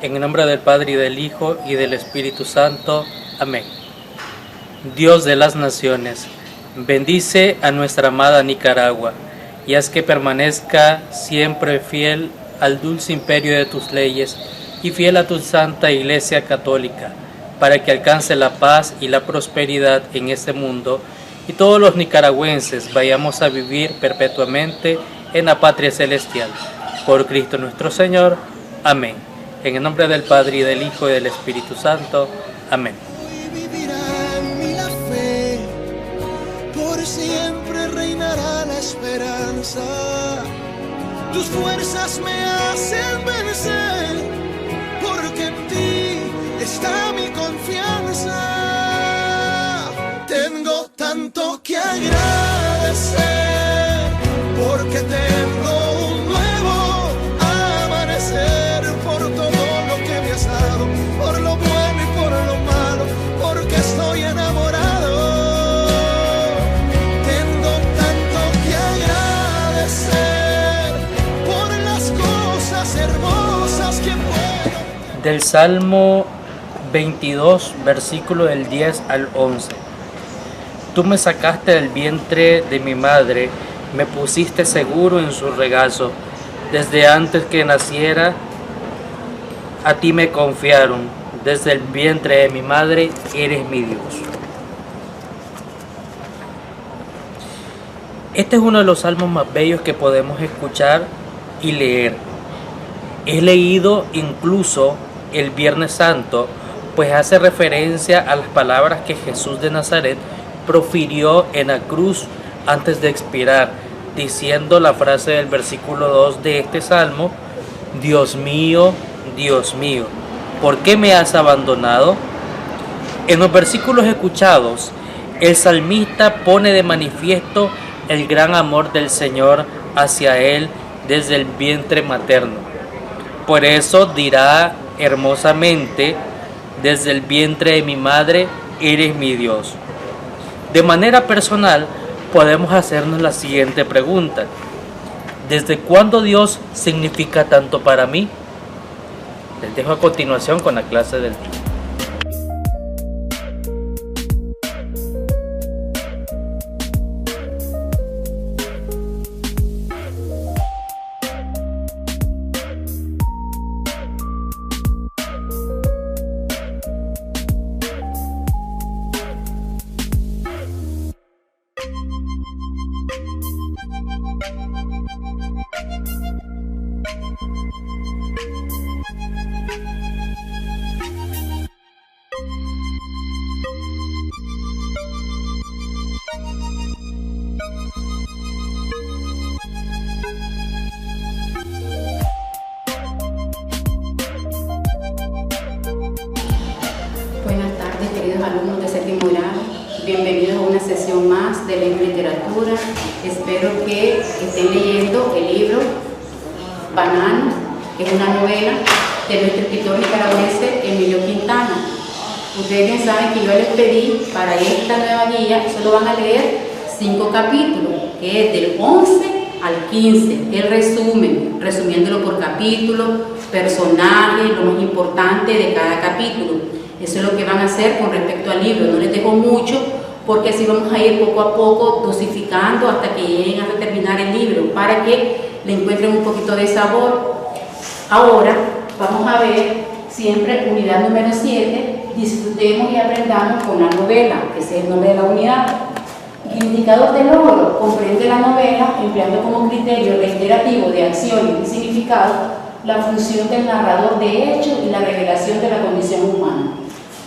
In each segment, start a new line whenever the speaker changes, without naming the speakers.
En el nombre del Padre, y del Hijo, y del Espíritu Santo. Amén. Dios de las naciones, bendice a nuestra amada Nicaragua, y haz que permanezca siempre fiel al dulce imperio de tus leyes, y fiel a tu Santa Iglesia Católica, para que alcance la paz y la prosperidad en este mundo, y todos los nicaragüenses vayamos a vivir perpetuamente en la patria celestial. Por Cristo nuestro Señor. Amén. En el nombre del Padre, y del Hijo, y del Espíritu Santo. Amén.
Hoy vivirá en mí la fe, por siempre reinará la esperanza. Tus fuerzas me hacen vencer, porque en ti está mi confianza. Tengo tanto que agradecer, porque tengo un nuevo amanecer, por todo lo que me has dado, por lo bueno y por lo malo, porque estoy enamorado. Tengo tanto que agradecer por las cosas hermosas que puedo.
Del Salmo 22, versículo del 10 al 11. Tú me sacaste del vientre de mi madre, me pusiste seguro en su regazo. Desde antes que naciera, a ti me confiaron. Desde el vientre de mi madre, eres mi Dios. Este es uno de los salmos más bellos que podemos escuchar y leer. He leído incluso el Viernes Santo, pues hace referencia a las palabras que Jesús de Nazaret profirió en la cruz antes de expirar, diciendo la frase del versículo 2 de este salmo: Dios mío, ¿por qué me has abandonado? En los versículos escuchados, el salmista pone de manifiesto el gran amor del Señor hacia él desde el vientre materno. Por eso dirá hermosamente: desde el vientre de mi madre eres mi Dios. De manera personal, podemos hacernos la siguiente pregunta: ¿desde cuándo Dios significa tanto para mí? Les dejo a continuación con la clase del día.
Buenas tardes, queridos alumnos de séptimo grado. Bienvenidos a una sesión más de lengua y literatura. Espero que estén leyendo el libro Banano, que es una novela de nuestro escritor nicaragüense Emilio Quintana. Ustedes bien saben que yo les pedí para esta nueva guía, solo van a leer 5 capítulos, que es del 11 al 15, el resumen, resumiéndolo por capítulo, personajes, lo más importante de cada capítulo. Eso es lo que van a hacer con respecto al libro. No les dejo mucho, porque así vamos a ir poco a poco dosificando hasta que lleguen a terminar el libro, para que le encuentren un poquito de sabor. Ahora vamos a ver siempre unidad número 7. Disfrutemos y aprendamos con la novela, que es el nombre de la unidad. El indicador de logro comprende la novela empleando como criterio reiterativo de acción y significado la función del narrador de hecho y la revelación de la condición humana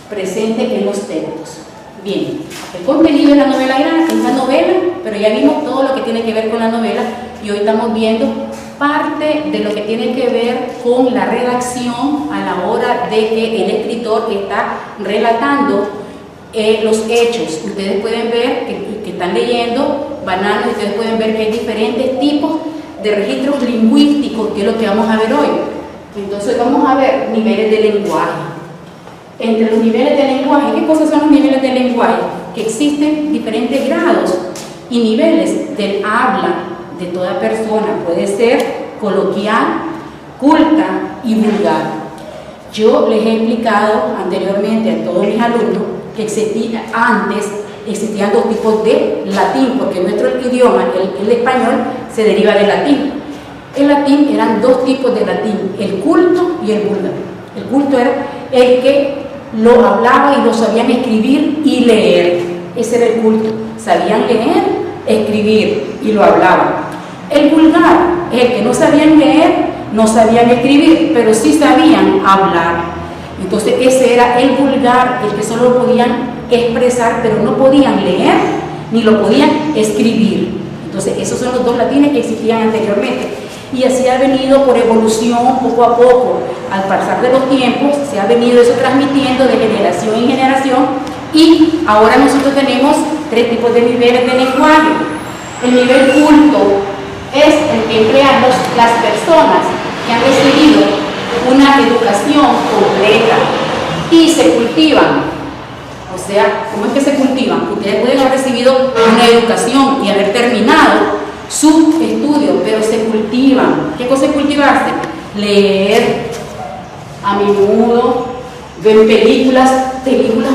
presente en los textos. Bien, el contenido de la novela es la novela, pero ya vimos todo lo que tiene que ver con la novela y hoy estamos viendo parte de lo que tiene que ver con la redacción a la hora de que el escritor está relatando los hechos. Ustedes pueden ver que están leyendo Banano, ustedes pueden ver que hay diferentes tipos de registros lingüísticos, que es lo que vamos a ver hoy. Entonces vamos a ver niveles de lenguaje. Entre los niveles de lenguaje, ¿qué cosas son los niveles de lenguaje? Que existen diferentes grados y niveles del habla de toda persona. Puede ser coloquial, culta y vulgar.
Yo les he explicado anteriormente a todos mis alumnos que antes existían dos tipos de latín, porque nuestro idioma, el español, se deriva del latín. El latín eran dos tipos de latín, el culto y el vulgar. El culto era el que lo hablaba y lo sabían escribir y leer. Ese era el culto. Sabían leer, escribir y lo hablaban. El vulgar es el que no sabían leer, no sabían escribir, pero sí sabían hablar. Entonces ese era el vulgar, el que solo lo podían expresar, pero no podían leer ni lo podían escribir. Entonces esos son los dos latines que existían anteriormente. Y así ha venido por evolución, poco a poco, al pasar de los tiempos, se ha venido eso transmitiendo de generación en generación, y ahora nosotros tenemos tres tipos de niveles de lenguaje. El nivel culto es el que emplean las personas que han recibido una educación completa y se cultivan. O sea, ¿cómo es que se cultivan? Ustedes pueden haber recibido una educación y haber terminado su estudio, pero se cultivan. ¿Qué cosa es cultivarse? Leer, a menudo, ver películas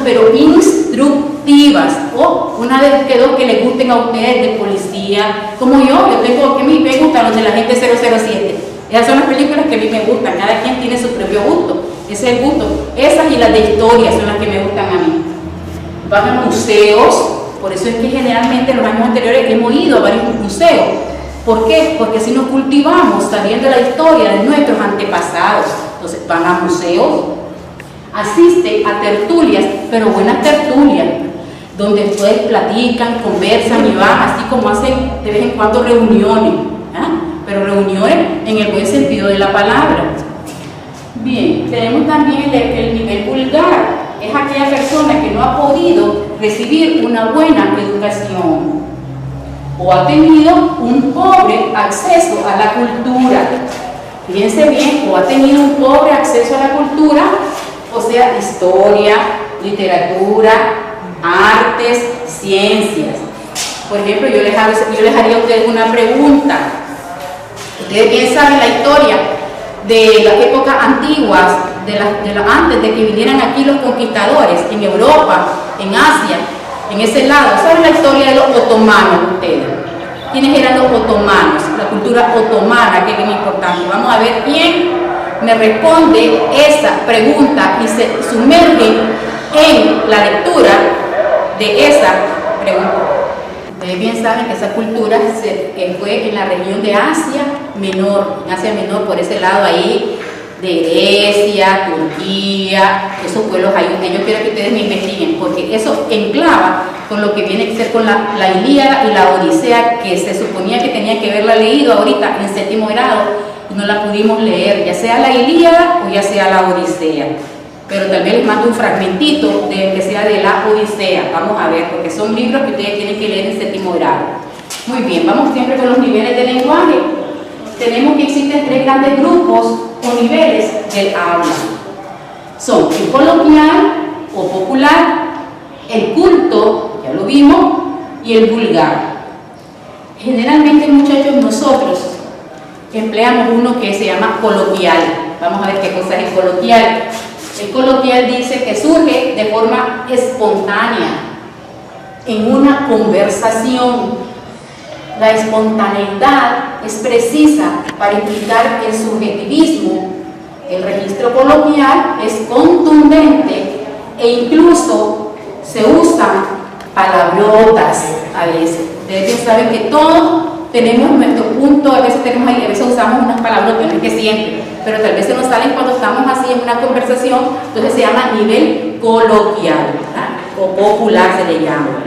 pero instructivas, o una vez que dos que les gusten a ustedes de policía, como yo tengo, que a mí me gustan los de la gente 007. Esas son las películas que a mí me gustan, cada quien tiene su propio gusto, ese es el gusto. Esas y las de historia son las que me gustan a mí. Van a museos, por eso es que generalmente en los años anteriores hemos ido a varios museos. ¿Por qué? Porque así nos cultivamos sabiendo la historia de nuestros antepasados. Entonces van a museos, asisten a tertulias, pero buenas tertulias, donde ustedes platican, conversan y van, así como hacen de vez en cuando reuniones, pero reuniones en el buen sentido de la palabra. Bien, tenemos también el nivel vulgar. Es aquella persona que no ha podido recibir una buena educación o ha tenido un pobre acceso a la cultura. Fíjense bien, o ha tenido un pobre acceso a la cultura, o sea, historia, literatura, artes, ciencias. Por ejemplo, yo les haría a ustedes una pregunta. Ustedes bien saben la historia de las épocas antiguas, antes de que vinieran aquí los conquistadores, en Europa, en Asia, en ese lado. ¿Saben la historia de los otomanos ustedes? ¿Quiénes eran los otomanos? La cultura otomana, que es bien importante. Vamos a ver quién me responde esa pregunta y se sumerge en la lectura de esa pregunta. Ustedes bien saben que esa cultura que fue en la región de Asia Menor, por ese lado ahí, de Grecia, Turquía, esos pueblos ahí. Yo quiero que ustedes me investiguen, porque eso enclava con lo que viene a ser con la Ilíada y la Odisea, que se suponía que tenía que haberla leído ahorita en 7º grado, y no la pudimos leer, ya sea la Ilíada o ya sea la Odisea. Pero tal vez les mando un fragmentito de que sea de la Odisea. Vamos a ver, porque son libros que ustedes tienen que leer en 7º grado. Muy bien, vamos siempre con los niveles de lenguaje. Tenemos que existen 3 grandes grupos o niveles del habla. Son el coloquial o popular, el culto, ya lo vimos, y el vulgar. Generalmente, muchachos, nosotros empleamos uno que se llama coloquial. Vamos a ver qué cosa es el coloquial. El coloquial dice que surge de forma espontánea en una conversación. La espontaneidad es precisa para implicar el subjetivismo. El registro coloquial es contundente e incluso se usan palabrotas a veces. Ustedes bien saben que todos tenemos nuestro punto, a veces tenemos ahí, a veces usamos unas palabrotas, no es que siempre, pero tal vez se nos salen cuando estamos así en una conversación. Entonces se llama nivel coloquial, ¿verdad? O popular se le llama.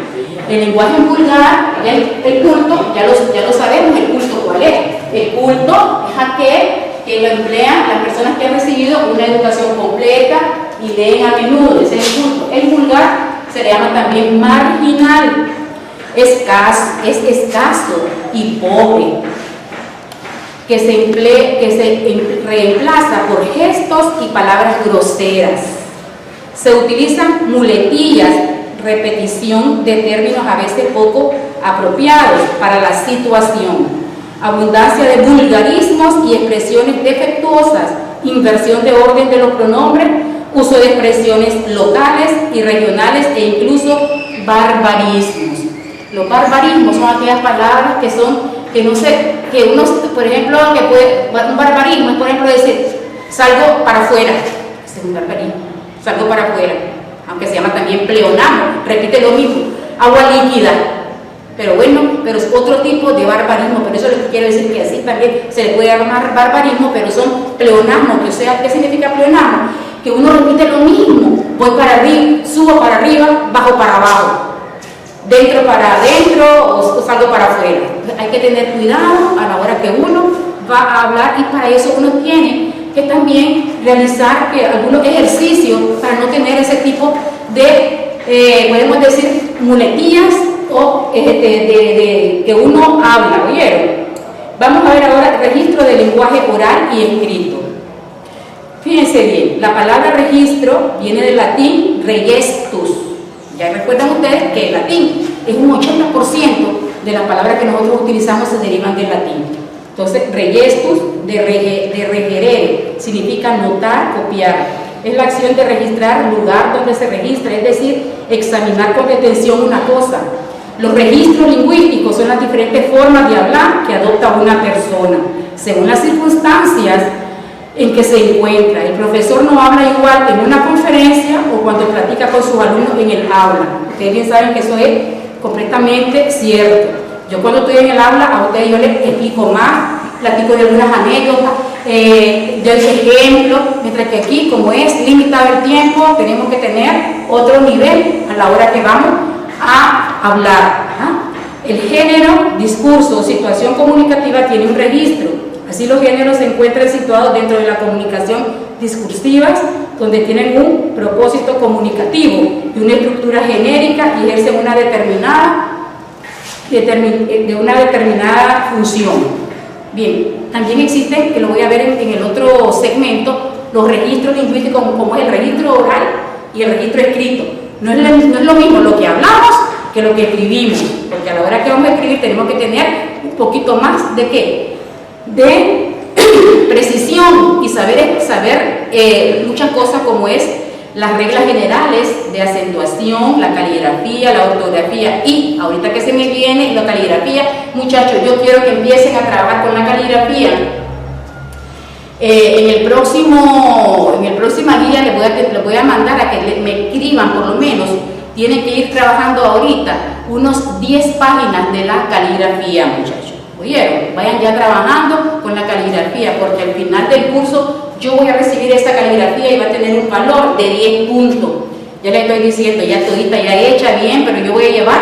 El lenguaje vulgar, el culto, ya lo sabemos, el culto cuál es. El culto es aquel que lo emplean las personas que han recibido una educación completa y leen a menudo, ese es el culto. El vulgar se le llama también marginal, es escaso y pobre, que se reemplaza por gestos y palabras groseras. Se utilizan muletillas, repetición de términos a veces poco apropiados para la situación, abundancia de vulgarismos y expresiones defectuosas inversión de orden de los pronombres, uso de expresiones locales y regionales e incluso barbarismos. Los barbarismos son aquellas palabras que no sé, que uno, por ejemplo, un barbarismo es, por ejemplo, decir, salgo para afuera, ese es un barbarismo, salgo para afuera, aunque se llama también pleonasmo, repite lo mismo, agua líquida, pero bueno, pero es otro tipo de barbarismo, por eso les quiero decir que así también se le puede llamar barbarismo, pero son pleonasmos, o sea, ¿qué significa pleonasmo? Que uno repite lo mismo, voy para arriba, subo para arriba, bajo para abajo, dentro para adentro o salgo para afuera. Entonces, hay que tener cuidado a la hora que uno va a hablar y para eso uno tiene que también realizar algunos ejercicios para no tener ese tipo de, podemos decir, muletillas o que uno habla, ¿oyeron? Vamos a ver ahora el registro del lenguaje oral y escrito. Fíjense bien, la palabra registro viene del latín regestus. Ya recuerdan ustedes que el latín es un 80% de las palabras que nosotros utilizamos se derivan del latín. Entonces, regestus, de regerere, significa notar, copiar. Es la acción de registrar lugar donde se registra, es decir, examinar con detención una cosa. Los registros lingüísticos son las diferentes formas de hablar que adopta una persona, según las circunstancias en que se encuentra. El profesor no habla igual en una conferencia o cuando platica con sus alumnos en el aula. Ustedes bien saben que eso es completamente cierto. Yo cuando estoy en el aula, a ustedes yo les explico más, platico de algunas anécdotas, doy ejemplos, mientras que aquí, como es limitado el tiempo, tenemos que tener otro nivel a la hora que vamos a hablar. El género, discurso o situación comunicativa tiene un registro. Así los géneros se encuentran situados dentro de la comunicación discursiva, donde tienen un propósito comunicativo y una estructura genérica y ejercen una determinada función. Bien, también existen, que lo voy a ver en el otro segmento, los registros lingüísticos como es el registro oral y el registro escrito. No es lo mismo lo que hablamos que lo que escribimos, porque a la hora que vamos a escribir tenemos que tener un poquito más de ¿qué? De precisión y saber muchas cosas como es las reglas generales de acentuación, la caligrafía, la ortografía y ahorita que se me viene la caligrafía, muchachos, yo quiero que empiecen a trabajar con la caligrafía. En el próximo guía les voy a mandar a que me escriban por lo menos, tienen que ir trabajando ahorita unos 10 páginas de la caligrafía, muchachos. ¿Oyeron? Vayan ya trabajando con la caligrafía, porque al final del curso yo voy a recibir esta caligrafía y va a tener un valor de 10 puntos. Ya les estoy diciendo, ya todita ya hecha bien, pero yo voy a llevar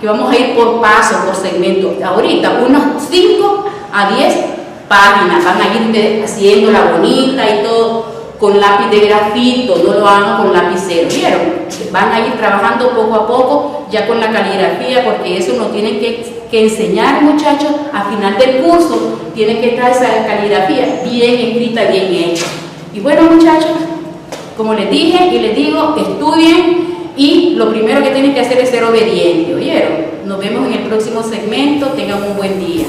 que vamos a ir por paso, por segmento. Ahorita unos 5 a 10 páginas, van a ir ustedes haciéndola bonita y todo con lápiz de grafito, no lo hagan con lapicero, ¿vieron? Van a ir trabajando poco a poco ya con la caligrafía, porque eso nos tienen que enseñar, muchachos, al final del curso tienen que estar esa caligrafía bien escrita, bien hecha. Y bueno, muchachos, como les dije y les digo, estudien y lo primero que tienen que hacer es ser obedientes, ¿oyeron? Nos vemos en el próximo segmento, tengan un buen día.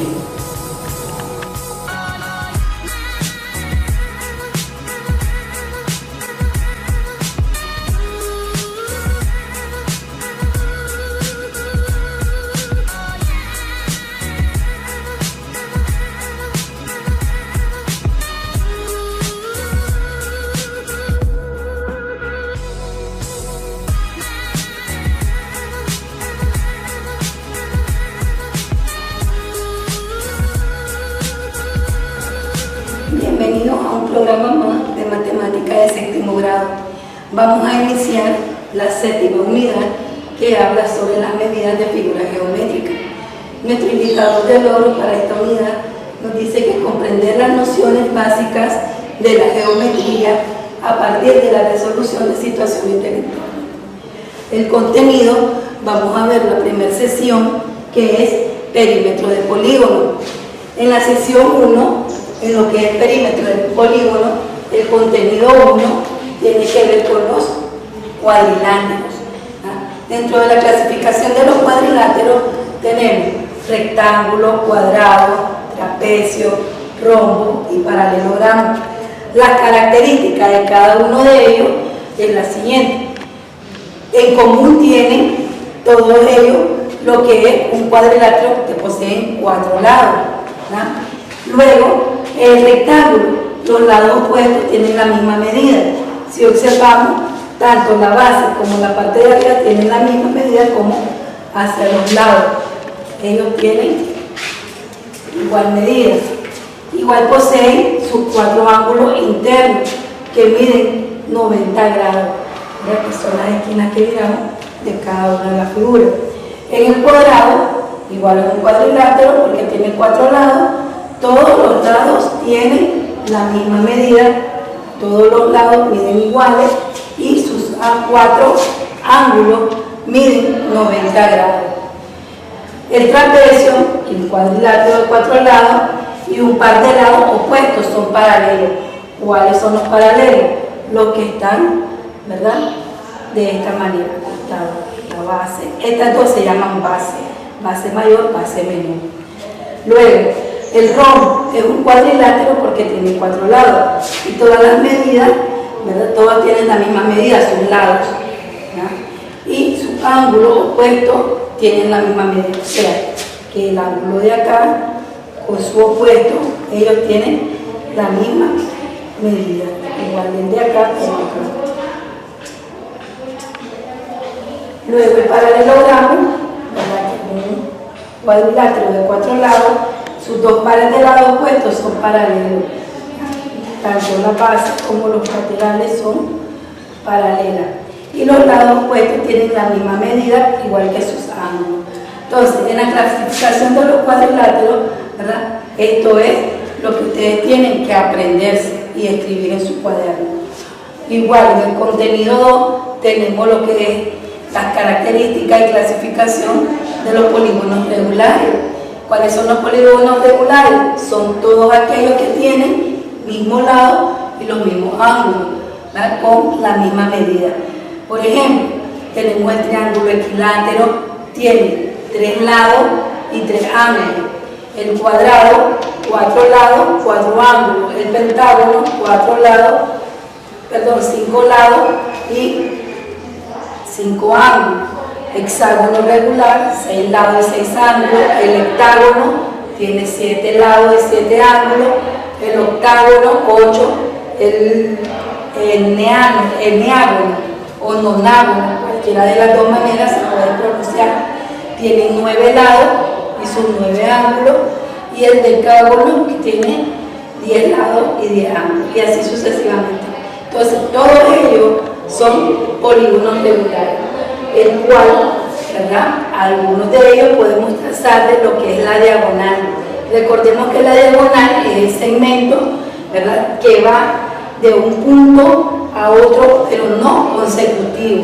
Bienvenidos a un programa más de matemática de séptimo grado. Vamos a iniciar la séptima unidad que habla sobre las medidas de figuras geométricas. Nuestro indicador de logro para esta unidad nos dice que comprender las nociones básicas de la geometría a partir de la resolución de situaciones del entorno. El contenido, vamos a ver la primera sesión, que es perímetro de polígono. En la sesión 1, en lo que es perímetro del polígono, el contenido 1 tiene que ver con los cuadriláteros. Dentro de la clasificación de los cuadriláteros tenemos rectángulo, cuadrado, trapecio, rombo y paralelogramo. Las características de cada uno de ellos es la siguiente. En común tienen todos ellos lo que es un cuadrilátero que poseen 4 lados, ¿no? Luego, el rectángulo, los lados opuestos tienen la misma medida. Si observamos, tanto la base como la parte de arriba tienen la misma medida como hacia los lados. Ellos tienen igual medida. Igual poseen sus 4 ángulos internos que miden 90 grados, que son las esquinas que miramos de cada una de las figuras. En el cuadrado, igual es un cuadrilátero porque tiene 4 lados, todos los lados tienen la misma medida, todos los lados miden iguales y sus 4 ángulos miden 90 grados. El trapecio, un cuadrilátero de 4 lados y un par de lados opuestos son paralelos. ¿Cuáles son los paralelos? Los que están, ¿verdad?, de esta manera, la base. Estas dos se llaman base, base mayor, base menor. Luego, el rombo es un cuadrilátero porque tiene 4 lados y todas las medidas, ¿verdad?, todas tienen la misma medida, sus lados, ¿no? Y sus ángulos opuestos tienen la misma medida, o sea, que el ángulo de acá con su opuesto, ellos tienen la misma medida, igual el de acá como acá. Luego el paralelogramo, ¿verdad?, que es un cuadrilátero de 4 lados, sus 2 pares de lados opuestos son paralelos. Tanto la base como los laterales son paralelas. Y los lados opuestos tienen la misma medida, igual que sus ángulos. Entonces, en la clasificación de los cuadriláteros, ¿verdad?, esto es lo que ustedes tienen que aprenderse y escribir en su cuaderno. Igual, en el contenido 2 tenemos lo que es las características y clasificación de los polígonos regulares. ¿Cuáles son los polígonos regulares? Son todos aquellos que tienen mismo lado y los mismos ángulos, ¿verdad?, con la misma medida. Por ejemplo, tenemos el triángulo equilátero, tiene 3 lados y 3 ángulos. El cuadrado, 4 lados, 4 ángulos. El pentágono, 5 lados y 5 ángulos. Hexágono regular, 6 lados y 6 ángulos. El heptágono tiene 7 lados y 7 ángulos. El octágono, 8. El neágono o nonágono, cualquiera de las dos maneras se puede pronunciar, tiene 9 lados y sus 9 ángulos. Y el decágono, que tiene 10 lados y 10 ángulos, y así sucesivamente. Entonces, todos ellos son polígonos regulares, el cual, ¿verdad?, algunos de ellos podemos trazar de lo que es la diagonal. Recordemos que la diagonal es el segmento, ¿verdad?, que va de un punto a otro, pero no consecutivo.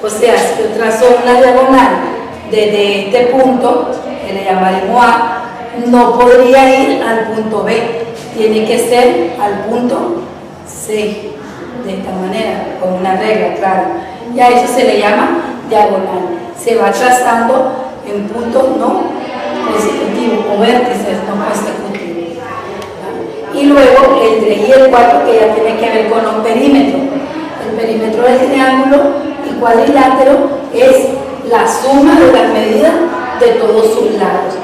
O sea, si yo trazo una diagonal desde este punto, que le llamaremos A, no podría ir al punto B, tiene que ser al punto C, de esta manera, con una regla, claro. Y a eso se le llama diagonal. Se va trazando en puntos no consecutivos o vértices no consecutivos. Y luego el 3 y el 4, que ya tiene que ver con los perímetros. El perímetro del triángulo y cuadrilátero es la suma de las medidas de todos sus lados.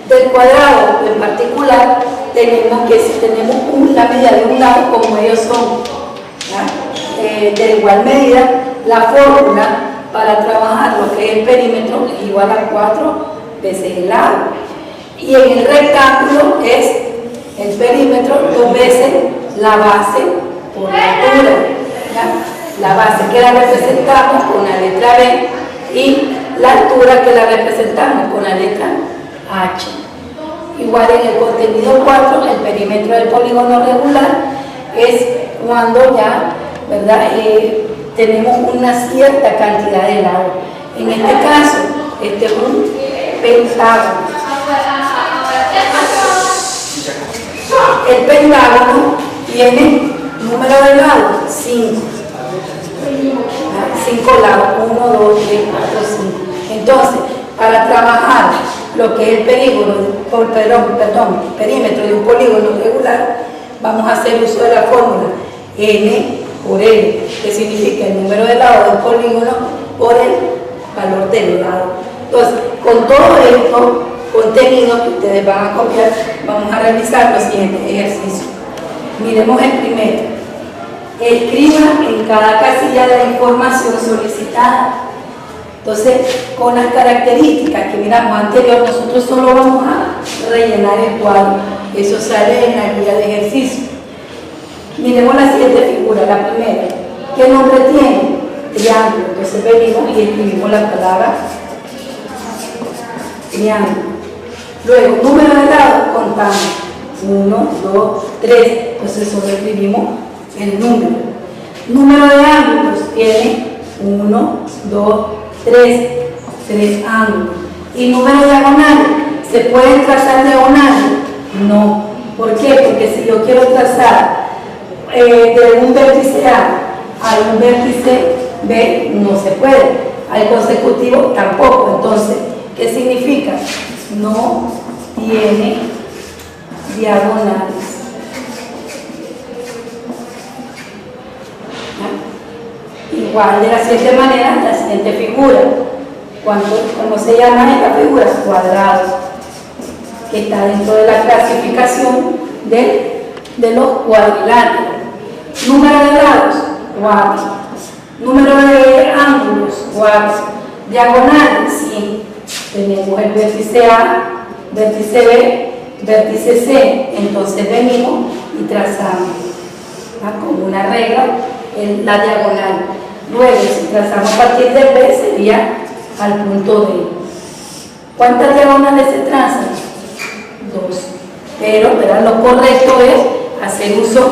Del cuadrado en particular, tenemos que si tenemos la medida de un lado, como ellos son, de igual medida, la fórmula para trabajar lo que es el perímetro es igual a 4 veces el lado. Y en el rectángulo es el perímetro 2 veces la base por la altura. La base que la representamos con la letra B y la altura que la representamos con la letra H. Igual en el contenido 4, el perímetro del polígono regular es cuando ya, ¿verdad?, tenemos una cierta cantidad de lados. En este caso, este es un pentágono. El pentágono tiene número de lados 5. 5 lados, 1, 2, 3, 4, 5. Entonces, para trabajar lo que es el perímetro de un polígono regular, vamos a hacer uso de la fórmula n por l, que significa el número de lados del polígono por el valor del lado. Entonces, con todo esto contenido que ustedes van a copiar, vamos a realizar los siguientes ejercicios. Miremos el primero. Escriba en cada casilla la información solicitada. Entonces, con las características que miramos anterior, nosotros solo vamos a rellenar el cuadro. Eso sale en la guía de ejercicio. Miremos la siguiente figura, la primera. ¿Qué nombre tiene? Triángulo. Entonces venimos y escribimos la palabra triángulo. Luego, número de lados, contamos. 1, 2, 3. Entonces solo escribimos el número. Número de ángulos tiene 1, 2, 3 ángulos. ¿Y número diagonal? ¿Se pueden trazar diagonales? No. ¿Por qué? Porque si yo quiero trazar de un vértice A a un vértice B, no se puede. Al consecutivo tampoco. Entonces, ¿qué significa? No tiene diagonales. Igual de la siguiente manera, la siguiente figura. ¿Cómo se llama esta figura? Cuadrados, que está dentro de la clasificación de los cuadriláteros. Número de lados, 4. Número de ángulos, 4. Diagonales, 5. Tenemos el vértice A, vértice B, vértice C. Entonces venimos y trazamos como una regla la diagonal. Luego, si trazamos a partir del B, sería al punto D. ¿Cuántas diagonales se trazan? 2. Pero lo correcto es hacer uso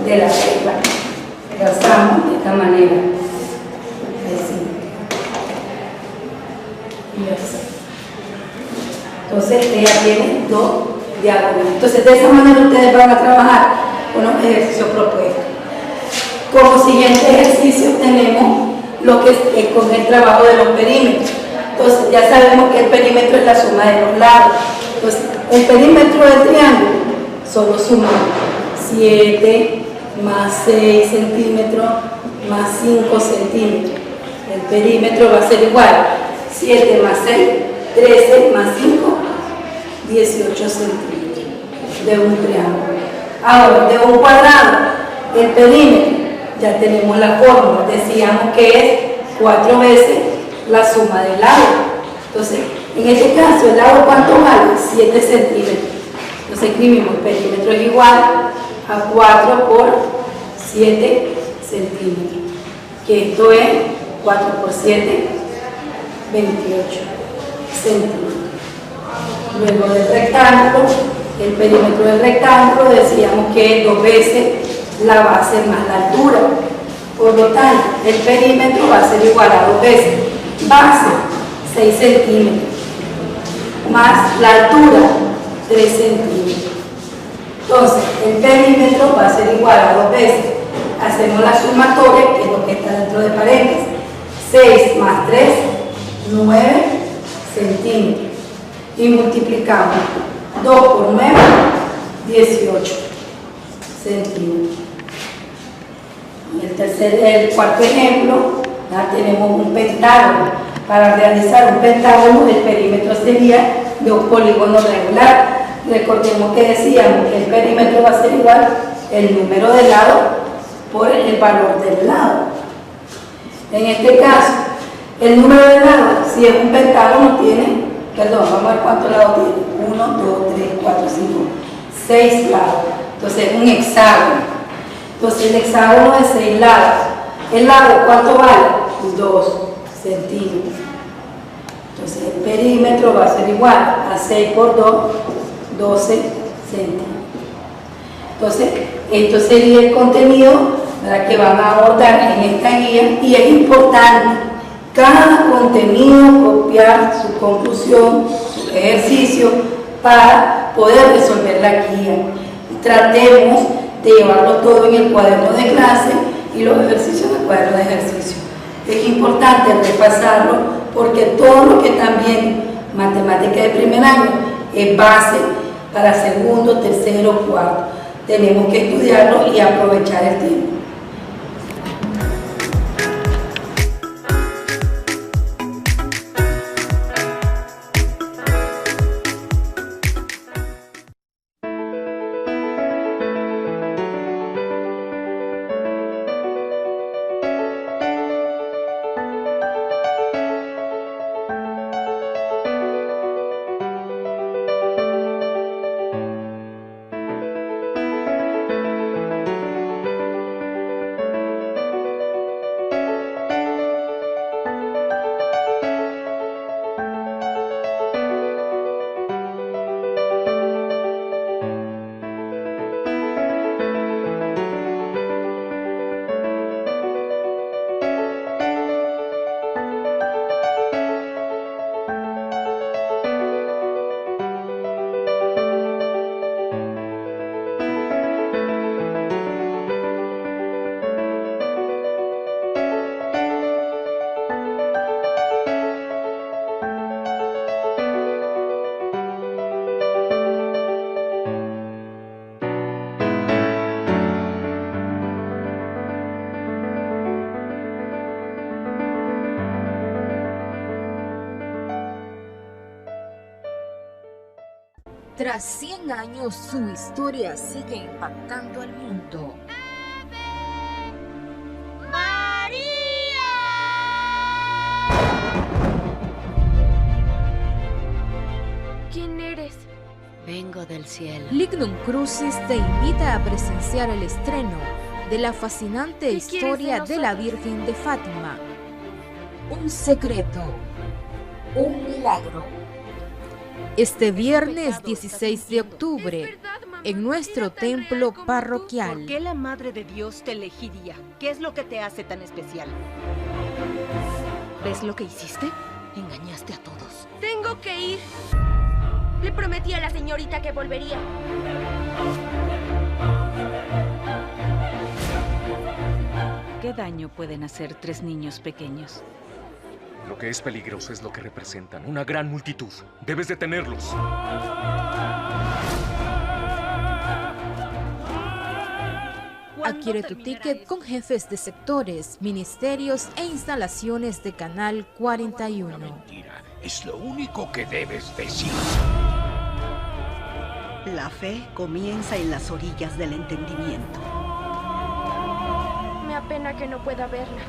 de la regla. Trazamos de esta manera. Así. Y así. Entonces, ella tiene 2 diagonales. Entonces, de esa manera ustedes van a trabajar con los ejercicios propuestos. Como siguiente ejercicio tenemos lo que es con el trabajo de los perímetros. Entonces ya sabemos que el perímetro es la suma de los lados. Entonces el perímetro del triángulo solo suma 7 más 6 centímetros más 5 centímetros. El perímetro va a ser igual 7 más 6, 13 más 5, 18 centímetros de un triángulo. Ahora, de un cuadrado, el perímetro, ya tenemos la fórmula, decíamos que es 4 veces la suma del lado. Entonces, en este caso, ¿el lado cuánto vale? 7 centímetros. Entonces escribimos, el perímetro es igual a 4 por 7 centímetros. Que esto es 4 por 7, 28 centímetros. Luego del rectángulo, el perímetro del rectángulo decíamos que es 2 veces la base más la altura. Por lo tanto, el perímetro va a ser igual a 2 veces base, 6 centímetros, más la altura, 3 centímetros. Entonces, el perímetro va a ser igual a 2 veces. Hacemos la sumatoria, que es lo que está dentro de paréntesis. 6 más 3, 9 centímetros. Y multiplicamos 2 por 9, 18 centímetros. El cuarto ejemplo, ya tenemos un pentágono. Para realizar un pentágono, el perímetro sería de un polígono regular. Recordemos que decíamos que el perímetro va a ser igual el número de lados por el valor del lado. En este caso, el número de lados, si es un pentágono, tiene, vamos a ver cuántos lados tiene. 1, 2, 3, 4, 5, 6 lados. Entonces es un hexágono. Entonces el hexágono de 6 lados. ¿El lado cuánto vale? 2 centímetros. Entonces el perímetro va a ser igual a 6 por 2, 12 centímetros. Entonces, esto sería el contenido para que van a abordar en esta guía, y es importante cada contenido copiar su conclusión, su ejercicio, para poder resolver la guía. Tratemos de llevarlo todo en el cuaderno de clase y los ejercicios en el cuaderno de ejercicio. Es importante repasarlo porque todo lo que también matemática de primer año es base para segundo, tercero, cuarto. Tenemos que estudiarlo y aprovechar el tiempo.
Tras 100 años, su historia sigue impactando al mundo.
¿Quién eres? Vengo del cielo.
Lignum Crucis te invita a presenciar el estreno de la fascinante historia de la Virgen de Fátima. Un secreto, un milagro. Este viernes 16 de octubre, en nuestro templo parroquial.
¿Por qué la Madre de Dios te elegiría? ¿Qué es lo que te hace tan especial? ¿Ves lo que hiciste? Engañaste a todos.
Tengo que ir. Le prometí a la señorita que volvería.
¿Qué daño pueden hacer 3 niños pequeños?
Lo que es peligroso es lo que representan, una gran multitud. Debes detenerlos.
Adquiere tu ticket con jefes de sectores, ministerios e instalaciones de Canal 41.
Mentira, es lo único que debes decir.
La fe comienza en las orillas del entendimiento.
Me apena que no pueda verla.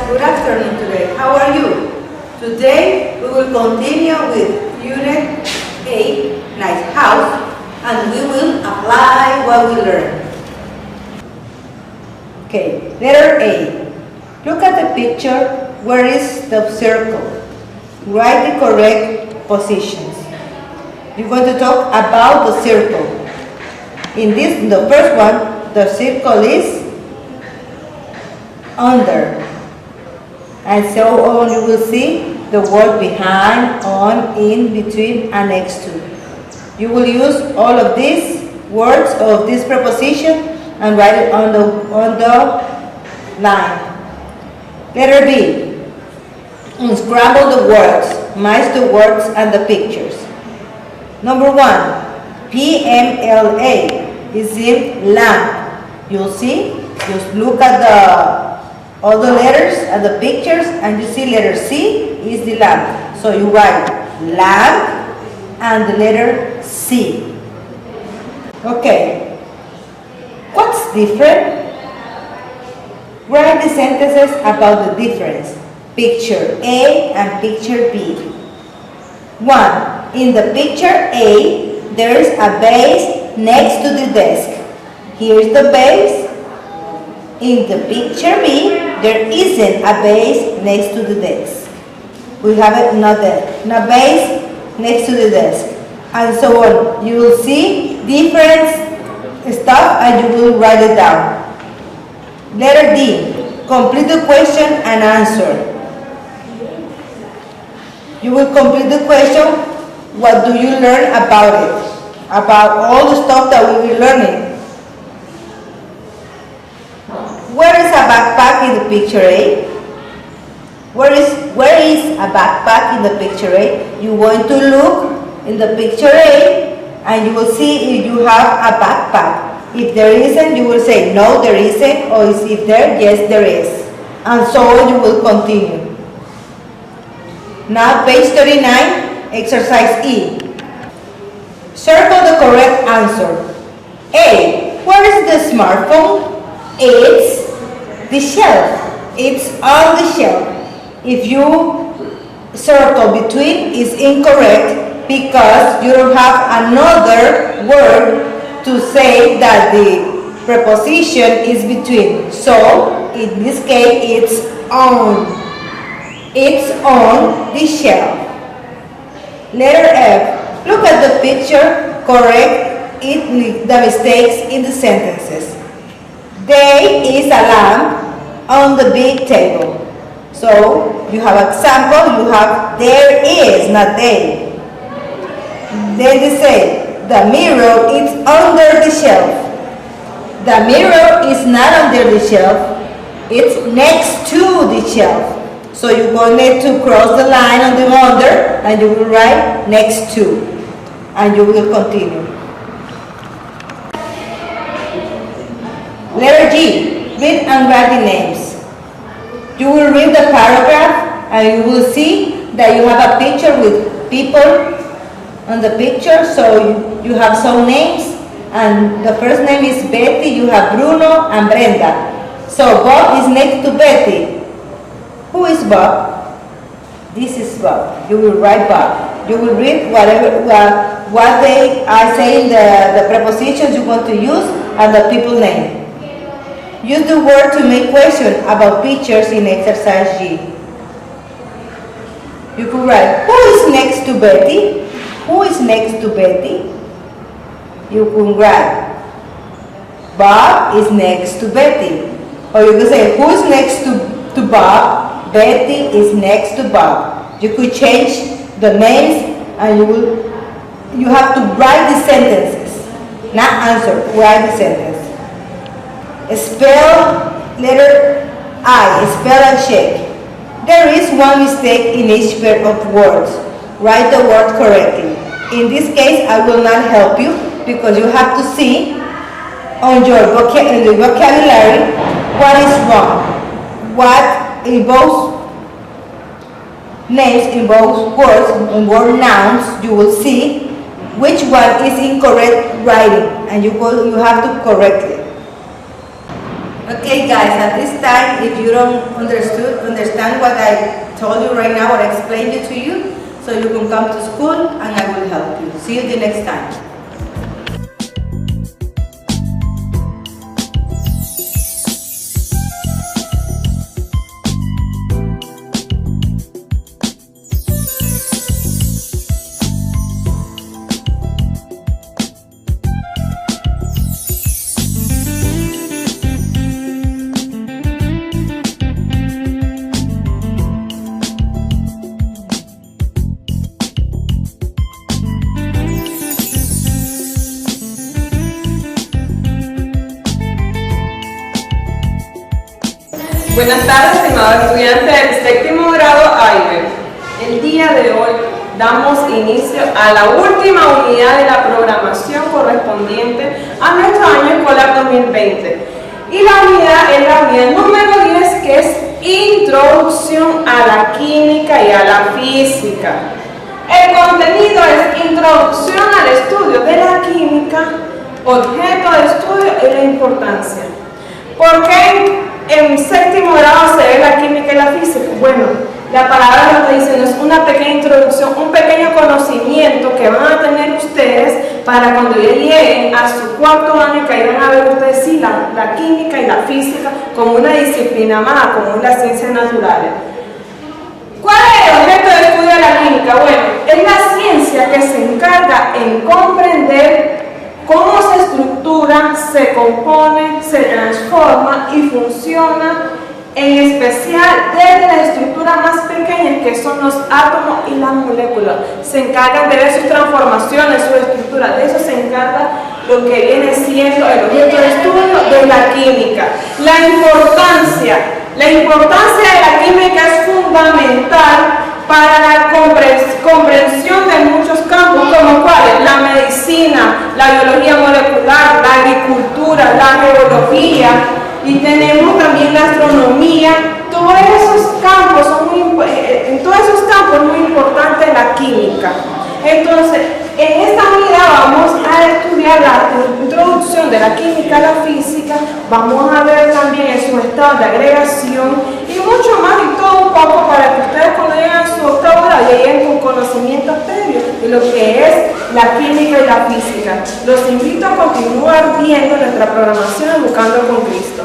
Good afternoon today. How are you? Today we will continue with Unit 8, Nice House, and we will apply what we learned. Okay, letter A. Look at the picture. Where is the circle? Write the correct positions. You're going to talk about the circle. In the first one, the circle is under. And so on, you will see the word behind, on, in, between, and next to. You will use all of these words of this preposition and write it on the line. Letter B. Unscramble the words, match the words and the pictures. Number 1, PMLA is in lamp. You'll see, just look at all the letters and the pictures, and you see letter C is the lamp. So you write lamp and the letter C. Okay. What's different? Write the sentences about the difference. Picture A and picture B. 1. In the picture A, there is a vase next to the desk. Here's the vase. In the picture B, there isn't a vase next to the desk. We have it not there. No vase next to the desk. And so on. You will see different stuff and you will write it down. Letter D. Complete the question and answer. You will complete the question. What do you learn about it? About all the stuff that we will learning. Where is a backpack in the picture A? Where is a backpack in the picture A? You want to look in the picture A and you will see if you have a backpack. If there isn't, you will say no, there isn't, or if there, yes, there is. And so you will continue. Now page 39, exercise E. Circle the correct answer. A. Where is the smartphone? It's the shelf. It's on the shelf. If you circle between, is incorrect because you don't have another word to say that the preposition is between. So, in this case, it's on. It's on the shelf. Letter F. Look at the picture. Correct the mistakes in the sentences. There is a lamp on the big table. So, you have example, you have there is, not they. Then they say, the mirror is under the shelf. The mirror is not under the shelf, it's next to the shelf. So you're going to cross the line on the under and you will write next to. And you will continue. Letter G, read and write the names. You will read the paragraph and you will see that you have a picture with people on the picture. So you have some names. And the first name is Betty, you have Bruno and Brenda. So Bob is next to Betty. Who is Bob? This is Bob. You will write Bob. You will read what they are saying, the prepositions you want to use and the people name. Use the word to make questions about pictures in exercise G. You could write, who is next to Betty? Who is next to Betty? You can write, Bob is next to Betty. Or you can say, who is next to Bob? Betty is next to Bob. You could change the names and you have to write the sentences. Not answer, write the sentence. Spell letter I, spell and check. There is one mistake in each pair of words. Write the word correctly. In this case, I will not help you because you have to see on your vocabulary what is wrong. What in both names, in both words, in word nouns, you will see which one is incorrect writing and you have to correct it. Okay guys, at this time, if you don't understand what I told you right now or explained it to you, so you can come to school and I will help you. See you the next time.
Buenas tardes, estimados estudiantes del séptimo grado AIBE. El día de hoy damos inicio a la última unidad de la programación correspondiente a nuestro año escolar 2020. Y la unidad es la unidad número 10, que es Introducción a la Química y a la Física. El contenido es Introducción al estudio de la química, objeto de estudio y la importancia. ¿Por qué en séptimo grado se ve la química y la física? Bueno, la palabra lo que dice, es una pequeña introducción, un pequeño conocimiento que van a tener ustedes para cuando ya lleguen a su cuarto año, que ahí van a ver ustedes sí, la química y la física como una disciplina más, como las ciencias naturales. ¿Cuál es el objeto de estudio de la química? Bueno, es la ciencia que se encarga en comprender cómo se estructura, se compone, se transforma y funciona, en especial desde las estructuras más pequeñas que son los átomos y las moléculas. Se encargan de ver sus transformaciones, su estructura. De eso se encarga lo que viene siendo el objeto de estudio de la química. La importancia de la química es fundamental para la comprensión de muchos campos, como cuáles: la medicina, la biología molecular, la agricultura, la geología, y tenemos también la astronomía. Todos esos campos en todos esos campos es muy importante la química. Entonces, en esta unidad vamos a estudiar la introducción de la química a la física, vamos a ver también su estado de agregación y mucho más, y todo un poco para que ustedes cuando lleguen a su octavo grado lleguen con conocimiento conocimientos previos de lo que es la química y la física. Los invito a continuar viendo nuestra programación Educando con Cristo.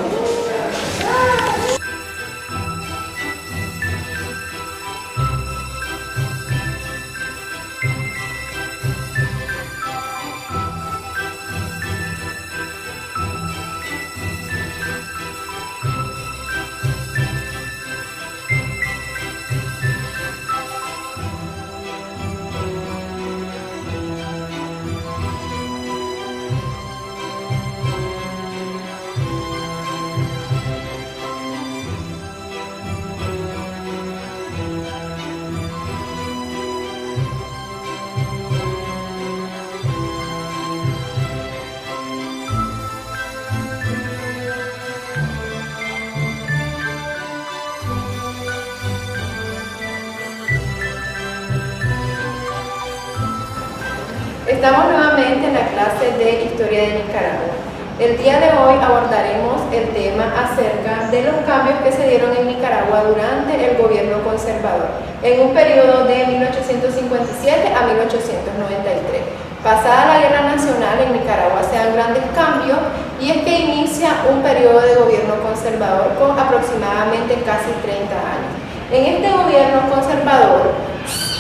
Estamos nuevamente en la clase de Historia de Nicaragua. El día de hoy abordaremos el tema acerca de los cambios que se dieron en Nicaragua durante el gobierno conservador, en un periodo de 1857 a 1893. Pasada la Guerra Nacional, en Nicaragua se dan grandes cambios y es que inicia un periodo de gobierno conservador con aproximadamente casi 30 años. En este gobierno conservador,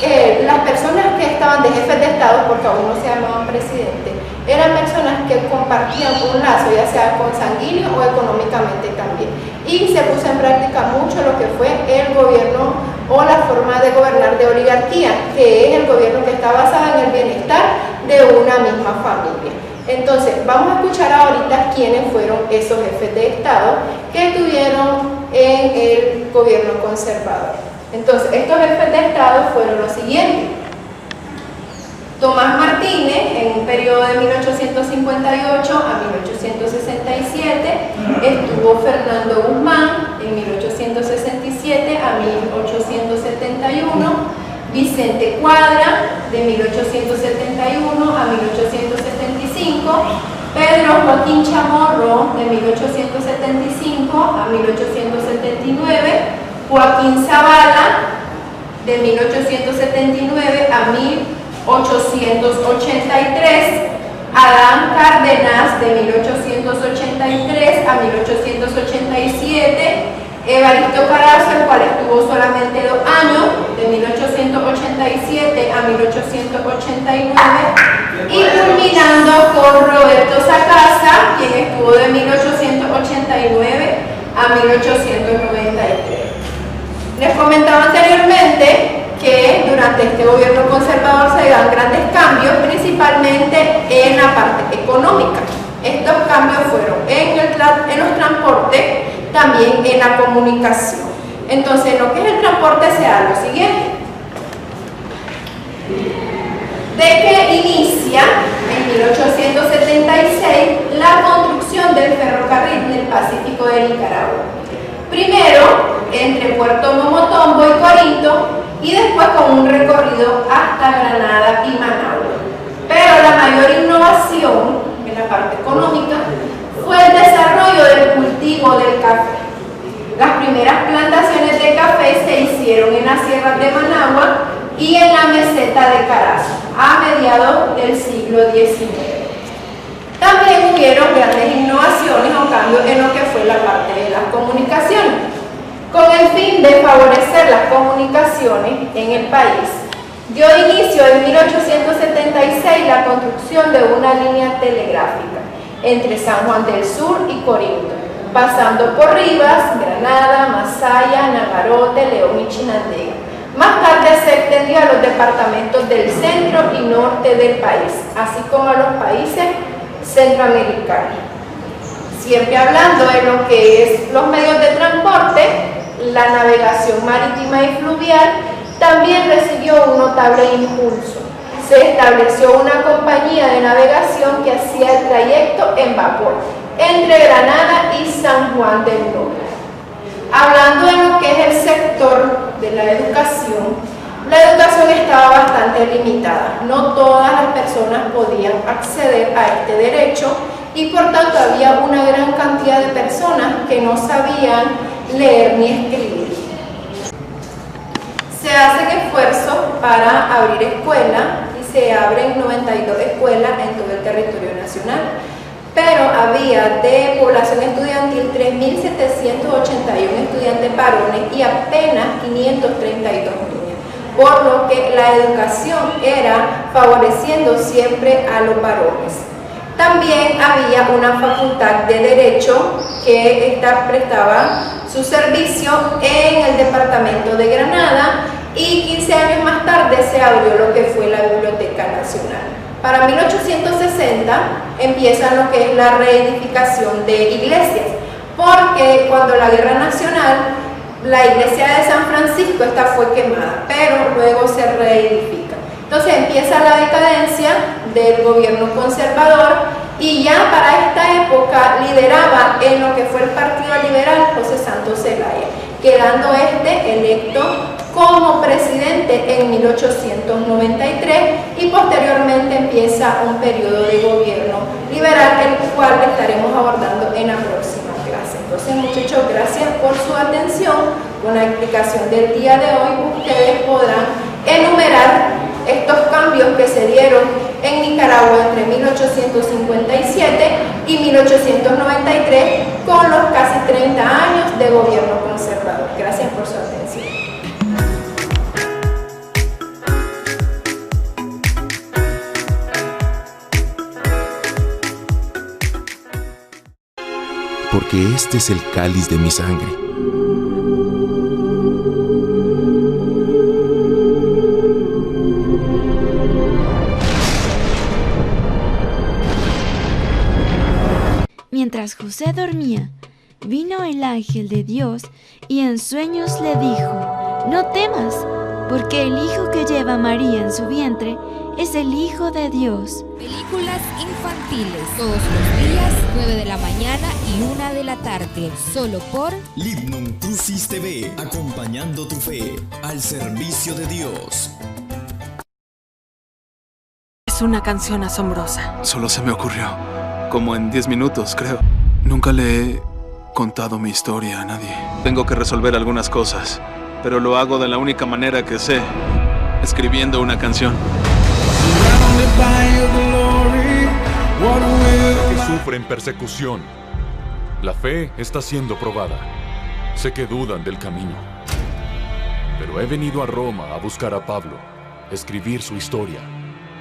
las personas que estaban de jefes de Estado, porque aún no se llamaban presidentes, eran personas que compartían un lazo, ya sea consanguíneo o económicamente también. Y se puso en práctica mucho lo que fue el gobierno o la forma de gobernar de oligarquía, que es el gobierno que está basado en el bienestar de una misma familia. Entonces, vamos a escuchar ahorita quiénes fueron esos jefes de Estado que estuvieron en el gobierno conservador. Entonces, estos jefes de Estado fueron los siguientes. Tomás Martínez, en un periodo de 1858 a 1867, estuvo Fernando Guzmán, en 1867 a 1871, Vicente Cuadra, de 1871 a 1875, Pedro Joaquín Chamorro, de 1875 a 1879, Joaquín Zavala, de 1879 a 1883, Adán Cárdenas, de 1883 a 1887, Evaristo Carazo, el cual estuvo solamente 2 años, de 1887 a 1889, y culminando con Roberto Sacasa, quien estuvo de 1889 a 1893. Les comentaba anteriormente que durante este gobierno conservador se dan grandes cambios, principalmente en la parte económica. Estos cambios fueron en los transportes, también en la comunicación. Entonces, lo que es el transporte se da lo siguiente. De que inicia en 1876 la construcción del ferrocarril del Pacífico de Nicaragua. Primero, entre Puerto Momotombo y Corinto, y después con un recorrido hasta Granada y Managua. Pero la mayor innovación en la parte económica fue el desarrollo del cultivo del café. Las primeras plantaciones de café se hicieron en las sierras de Managua y en la meseta de Carazo, a mediados del siglo XIX. También hubieron grandes innovaciones o cambios en lo que fue la parte de las comunicaciones. Con el fin de favorecer las comunicaciones en el país, dio inicio en 1876 la construcción de una línea telegráfica entre San Juan del Sur y Corinto, pasando por Rivas, Granada, Masaya, Nagarote, León y Chinandega. Más tarde se extendió a los departamentos del centro y norte del país, así como a los países centroamericanos. Siempre hablando de lo que es los medios de transporte, la navegación marítima y fluvial también recibió un notable impulso. Se estableció una compañía de navegación que hacía el trayecto en vapor entre Granada y San Juan del Norte. Hablando de lo que es el sector de la educación estaba bastante limitada. No todas las personas podían acceder a este derecho y por tanto había una gran cantidad de personas que no sabían leer ni escribir. Se hacen esfuerzos para para abrir escuela y se abren 92 escuelas en todo el territorio nacional. Pero había de población estudiantil 3.781 estudiantes varones y apenas 532 niñas, por lo que la educación era favoreciendo siempre a los varones. También había una facultad de Derecho que prestaba su servicio en el departamento de Granada y 15 años más tarde se abrió lo que fue la Biblioteca Nacional. Para 1860 empieza lo que es la reedificación de iglesias, porque cuando la Guerra Nacional, la iglesia de San Francisco, esta fue quemada, pero luego se reedifica. Entonces empieza la decadencia del gobierno conservador y ya para esta época lideraba en lo que fue el Partido Liberal José Santos Zelaya, quedando electo como presidente en 1893 y posteriormente empieza un periodo de gobierno liberal, el cual estaremos abordando en la próxima clase. Entonces, muchachos, gracias por su atención. Con la explicación del día de hoy, ustedes podrán enumerar estos cambios que se dieron en Nicaragua entre 1857 y 1893 con los casi 30 años de gobierno conservador. Gracias por su atención.
Porque este es el cáliz de mi sangre.
Mientras José dormía, vino el ángel de Dios y en sueños le dijo: no temas, porque el hijo que lleva María en su vientre es el Hijo de Dios.
Películas infantiles, todos los días, 9 de la mañana y 1 de la tarde, solo por
Libnum Crucis TV, acompañando tu fe, al servicio de Dios.
Es una canción asombrosa.
Solo se me ocurrió, como en 10 minutos, creo. Nunca le he contado mi historia a nadie. Tengo que resolver algunas cosas, pero lo hago de la única manera que sé, escribiendo una canción.
Que sufren persecución. La fe está siendo probada. Sé que dudan del camino. Pero he venido a Roma a buscar a Pablo, escribir su historia,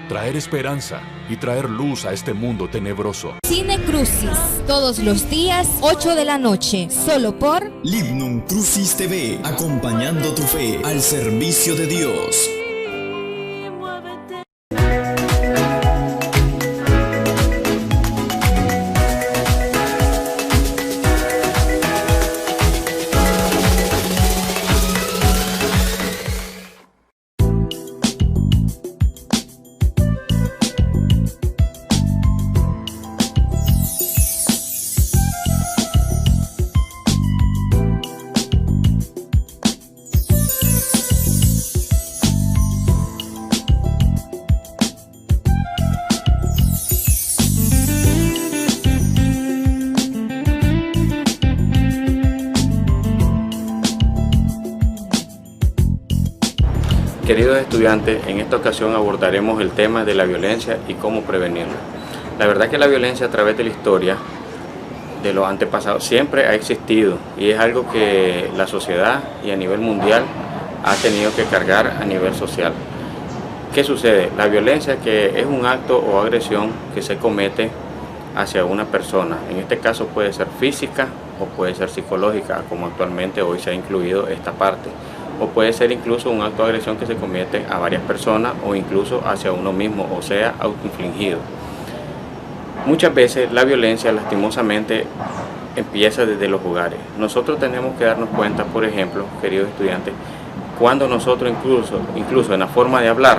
traer esperanza y traer luz a este mundo tenebroso.
Cine Crucis, todos los días, 8 de la noche, solo por
Libnum Crucis TV, acompañando tu fe, al servicio de Dios.
Queridos estudiantes, en esta ocasión abordaremos el tema de la violencia y cómo prevenirla. La verdad que la violencia a través de la historia de los antepasados siempre ha existido y es algo que la sociedad y a nivel mundial ha tenido que cargar a nivel social. ¿Qué sucede? La violencia que es un acto o agresión que se comete hacia una persona, en este caso puede ser física o puede ser psicológica, como actualmente hoy se ha incluido esta parte. O puede ser incluso un acto de agresión que se comete a varias personas o incluso hacia uno mismo, o sea, autoinfligido. Muchas veces la violencia lastimosamente empieza desde los hogares. Nosotros tenemos que darnos cuenta, por ejemplo, queridos estudiantes, cuando nosotros incluso en la forma de hablar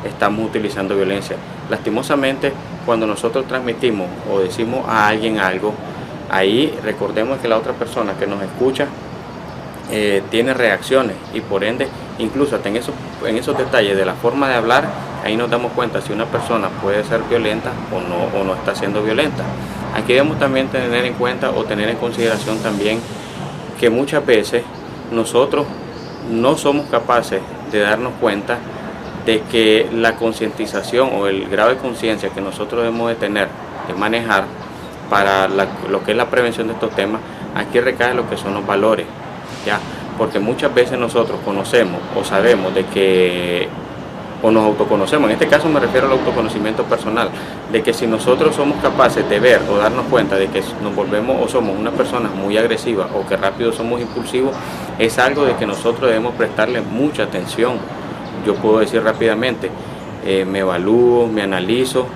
estamos utilizando violencia. Lastimosamente, cuando nosotros transmitimos o decimos a alguien algo, ahí recordemos que la otra persona que nos escucha tiene reacciones y por ende incluso hasta en esos detalles de la forma de hablar, ahí nos damos cuenta si una persona puede ser violenta o no está siendo violenta. Aquí debemos también tener en cuenta o tener en consideración también que muchas veces nosotros no somos capaces de darnos cuenta de que la concientización o el grado de conciencia que nosotros debemos de tener, de manejar para lo que es la prevención de estos temas, aquí recae lo que son los valores, ¿ya? Porque muchas veces nosotros conocemos o sabemos de que, o nos autoconocemos, en este caso me refiero al autoconocimiento personal, de que si nosotros somos capaces de ver o darnos cuenta de que nos volvemos o somos una persona muy agresiva o que rápido somos impulsivos, es algo de que nosotros debemos prestarle mucha atención. Yo puedo decir rápidamente, me evalúo, me analizo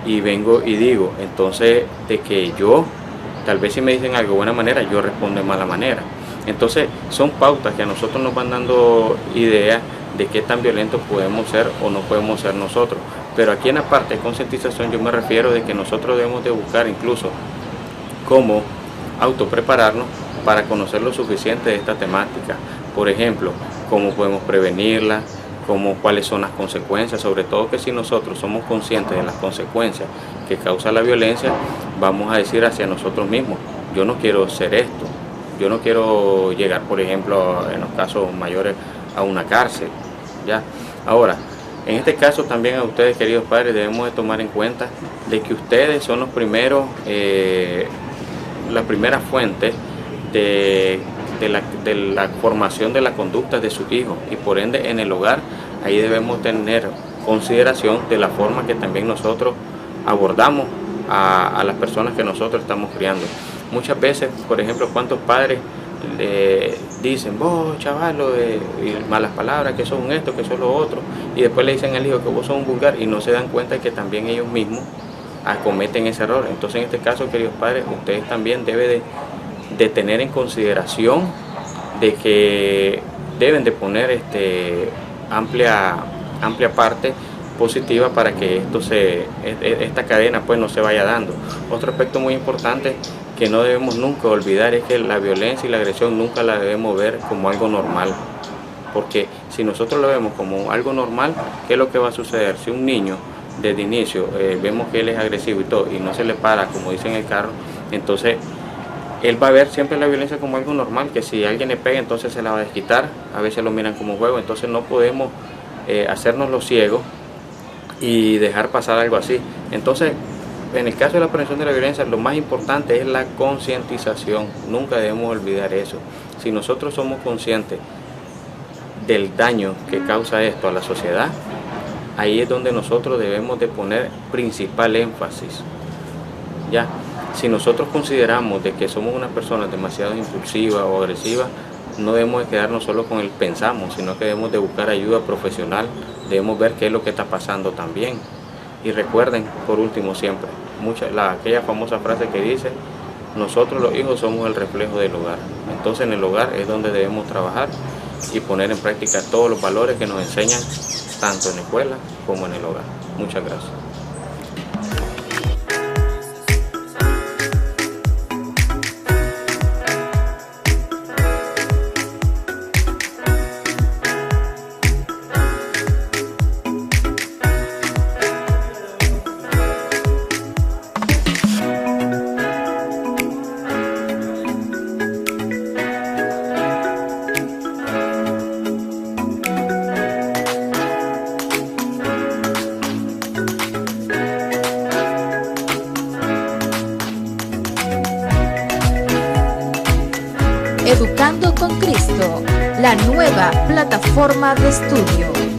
y vengo y digo, entonces de que yo, tal vez si me dicen algo de buena manera, yo respondo de mala manera. Entonces son pautas que a nosotros nos van dando ideas de qué tan violentos podemos ser o no podemos ser nosotros. Pero aquí en la parte de concientización yo me refiero de que nosotros debemos de buscar incluso cómo autoprepararnos para conocer lo suficiente de esta temática. Por ejemplo, cómo podemos prevenirla, cuáles son las consecuencias, sobre todo que si nosotros somos conscientes de las consecuencias que causa la violencia, vamos a decir hacia nosotros mismos, yo no quiero ser esto, yo no quiero llegar, por ejemplo, en los casos mayores, a una cárcel, ¿ya? Ahora, en este caso también a ustedes, queridos padres, debemos de tomar en cuenta de que ustedes son los primeros, la primera fuente de la formación de la conducta de sus hijos, y por ende en el hogar ahí debemos tener consideración de la forma que también nosotros abordamos a las personas que nosotros estamos criando. Muchas veces, por ejemplo, cuántos padres dicen, vos chavalo, y malas palabras, que son esto, que son lo otro, y después le dicen al hijo que vos sos un vulgar, y no se dan cuenta de que también ellos mismos acometen ese error. Entonces en este caso, queridos padres, ustedes también deben de tener en consideración de que deben de poner amplia parte positiva para que esta cadena pues no se vaya dando. Otro aspecto muy importante que no debemos nunca olvidar es que la violencia y la agresión nunca la debemos ver como algo normal, porque si nosotros lo vemos como algo normal, ¿qué es lo que va a suceder? Si un niño desde inicio vemos que él es agresivo y todo, y no se le para, como dice en el carro, entonces él va a ver siempre la violencia como algo normal, que si alguien le pega entonces se la va a desquitar, a veces lo miran como juego, entonces no podemos hacernos los ciegos y dejar pasar algo así. Entonces, en el caso de la prevención de la violencia, lo más importante es la concientización, nunca debemos olvidar eso. Si nosotros somos conscientes del daño que causa esto a la sociedad, ahí es donde nosotros debemos de poner principal énfasis, ¿ya? Si nosotros consideramos de que somos una persona demasiado impulsiva o agresiva, no debemos de quedarnos solo con el pensamos, sino que debemos de buscar ayuda profesional, debemos ver qué es lo que está pasando también. Y recuerden, por último siempre, aquella famosa frase que dice, nosotros los hijos somos el reflejo del hogar. Entonces en el hogar es donde debemos trabajar y poner en práctica todos los valores que nos enseñan, tanto en la escuela como en el hogar. Muchas gracias.
Educando con Cristo, la nueva plataforma de estudio.